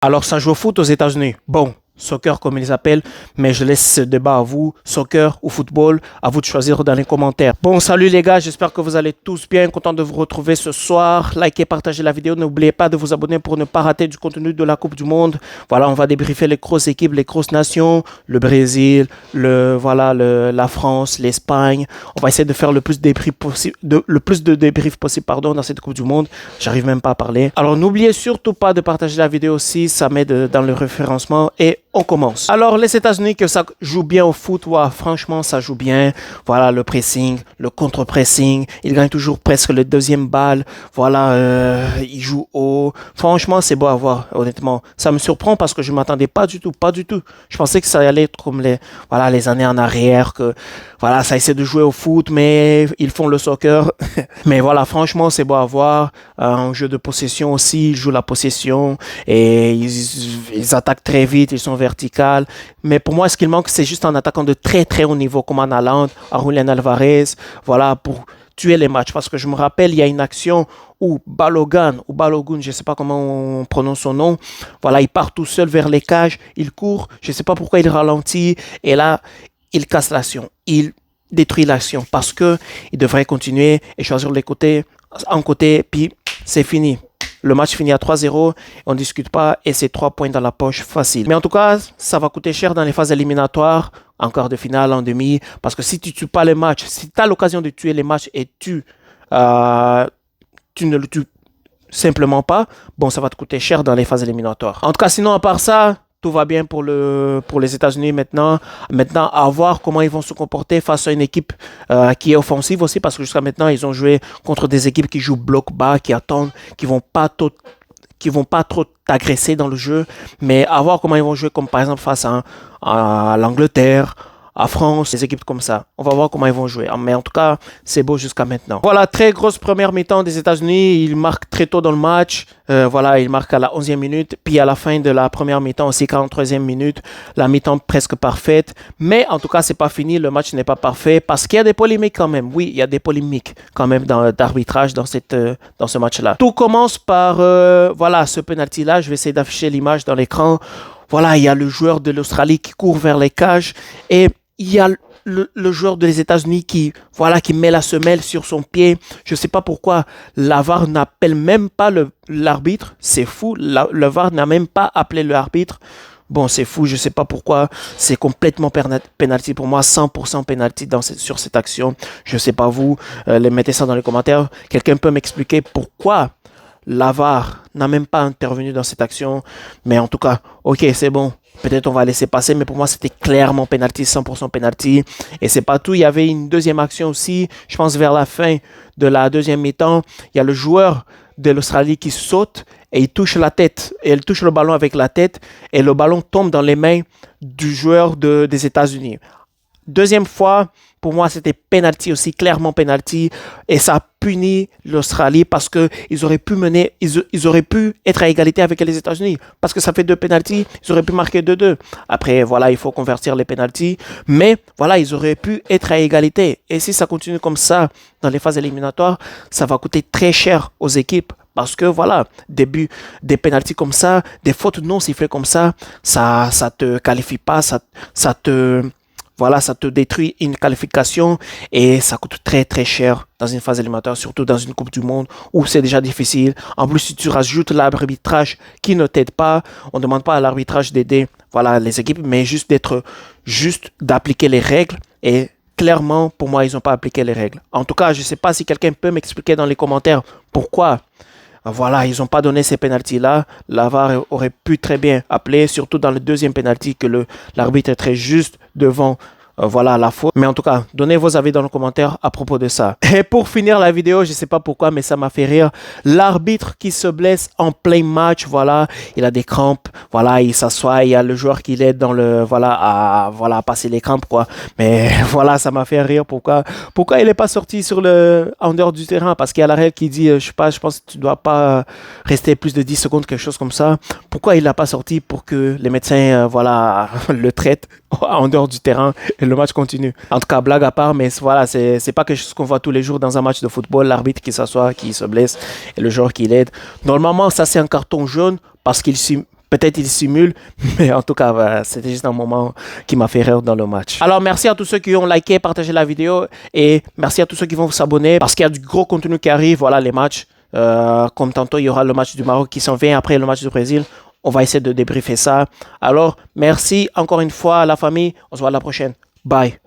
Alors, ça joue au foot aux États-Unis. Bon, soccer comme ils appellent, mais je laisse ce débat à vous. Soccer ou football, à vous de choisir dans les commentaires. Bon, salut les gars, j'espère que vous allez tous bien. Content de vous retrouver ce soir. Likez, partagez la vidéo. N'oubliez pas de vous abonner pour ne pas rater du contenu de la Coupe du Monde. Voilà, on va débriefer les grosses équipes, les grosses nations, le Brésil, la France, l'Espagne. On va essayer de faire le plus de débriefs possible, dans cette Coupe du Monde. J'arrive même pas à parler. Alors, n'oubliez surtout pas de partager la vidéo aussi. Ça m'aide dans le référencement et on commence. Alors, les États-Unis, que ça joue bien au foot, ouais, franchement, ça joue bien. Voilà, le pressing, le contre-pressing. Ils gagnent toujours presque le deuxième balle. Voilà, ils jouent haut. Franchement, c'est beau à voir, honnêtement. Ça me surprend parce que je ne m'attendais pas du tout. Je pensais que ça allait être comme les années en arrière, que voilà, ça essaie de jouer au foot, mais ils font le soccer. Mais voilà, franchement, c'est beau à voir. Un jeu de possession aussi, ils jouent la possession et ils attaquent très vite, ils sont verticales. Mais pour moi, ce qu'il manque, c'est juste un attaquant de très très haut niveau comme en Haaland, Julian Alvarez, voilà, pour tuer les matchs. Parce que je me rappelle, il y a une action où Balogun, je ne sais pas comment on prononce son nom, voilà, il part tout seul vers les cages, il court, je ne sais pas pourquoi il ralentit, et là, il casse l'action, il détruit l'action, parce que il devrait continuer et choisir les côtés, un côté, puis c'est fini. Le match finit à 3-0, on ne discute pas et c'est 3 points dans la poche facile. Mais en tout cas, ça va coûter cher dans les phases éliminatoires, en quart de finale, en demi, parce que si tu ne tues pas les matchs, si tu as l'occasion de tuer les matchs et tu ne le tues simplement pas, bon, ça va te coûter cher dans les phases éliminatoires. En tout cas, sinon, à part ça, tout va bien pour les États-Unis maintenant. Maintenant, à voir comment ils vont se comporter face à une équipe qui est offensive aussi, parce que jusqu'à maintenant, ils ont joué contre des équipes qui jouent bloc bas, qui attendent, qui vont pas trop t'agresser dans le jeu, mais à voir comment ils vont jouer, comme par exemple face à l'Angleterre, à France, des équipes comme ça. On va voir comment ils vont jouer. Mais en tout cas, c'est beau jusqu'à maintenant. Voilà, très grosse première mi-temps des États-Unis. Ils marquent très tôt dans le match. Voilà, ils marquent à la 11e minute. Puis à la fin de la première mi-temps aussi, 43e minute. La mi-temps presque parfaite. Mais en tout cas, c'est pas fini. Le match n'est pas parfait parce qu'il y a des polémiques quand même. Oui, il y a des polémiques quand même d'arbitrage dans ce match-là. Tout commence par, voilà, ce penalty-là. Je vais essayer d'afficher l'image dans l'écran. Voilà, il y a le joueur de l'Australie qui court vers les cages et il y a le joueur des États-Unis qui met la semelle sur son pied. Je ne sais pas pourquoi la VAR n'appelle même pas l'arbitre. C'est fou. Le VAR n'a même pas appelé l'arbitre. Bon, c'est fou. Je ne sais pas pourquoi. C'est complètement penalty pour moi. 100% penalty sur cette action. Je ne sais pas vous. Mettez ça dans les commentaires. Quelqu'un peut m'expliquer pourquoi la VAR n'a même pas intervenu dans cette action. Mais en tout cas, ok, c'est bon. Peut-être on va laisser passer, mais pour moi, c'était clairement penalty, 100% penalty. Et c'est pas tout. Il y avait une deuxième action aussi. Je pense vers la fin de la deuxième mi-temps. Il y a le joueur de l'Australie qui saute et il touche la tête. Et il touche le ballon avec la tête. Et le ballon tombe dans les mains du joueur des États-Unis. Deuxième fois, pour moi, c'était penalty aussi, clairement penalty. Et ça a puni l'Australie parce qu'ils auraient pu ils auraient pu être à égalité avec les États-Unis. Parce que ça fait 2 penalties, ils auraient pu marquer 2-2. Après, voilà, il faut convertir les penalties. Mais voilà, ils auraient pu être à égalité. Et si ça continue comme ça dans les phases éliminatoires, ça va coûter très cher aux équipes. Parce que voilà, des penalties comme ça, des fautes non sifflées comme ça te qualifie pas, ça te détruit une qualification et ça coûte très très cher dans une phase éliminatoire, surtout dans une Coupe du Monde où c'est déjà difficile. En plus, si tu rajoutes l'arbitrage qui ne t'aide pas, on ne demande pas à l'arbitrage d'aider les équipes, mais juste d'appliquer les règles et clairement, pour moi, ils n'ont pas appliqué les règles. En tout cas, je ne sais pas si quelqu'un peut m'expliquer dans les commentaires pourquoi ils n'ont pas donné ces pénaltys-là. La VAR aurait pu très bien appeler, surtout dans le deuxième pénalty que l'arbitre est très juste devant la faute. Mais en tout cas, donnez vos avis dans les commentaires à propos de ça. Et pour finir la vidéo, je ne sais pas pourquoi, mais ça m'a fait rire. L'arbitre qui se blesse en plein match, il a des crampes, il s'assoit, il y a le joueur qui l'aide dans à passer les crampes, quoi. Mais ça m'a fait rire. Pourquoi il n'est pas sorti en dehors du terrain? Parce qu'il y a la règle qui dit, je pense que tu ne dois pas rester plus de 10 secondes, quelque chose comme ça. Pourquoi il l'a pas sorti pour que les médecins, le traitent en dehors du terrain et le match continue. En tout cas, blague à part, mais c'est pas quelque chose qu'on voit tous les jours dans un match de football, l'arbitre qui s'assoit, qui se blesse et le joueur qui l'aide. Normalement, ça c'est un carton jaune parce qu'il Peut-être il simule, mais en tout cas, c'était juste un moment qui m'a fait rire dans le match. Alors, merci à tous ceux qui ont liké, partagé la vidéo et merci à tous ceux qui vont s'abonner parce qu'il y a du gros contenu qui arrive. Voilà les matchs. Comme tantôt, il y aura le match du Maroc qui s'en vient après le match du Brésil. On va essayer de débriefer ça. Alors, merci encore une fois à la famille. On se voit à la prochaine. Bye.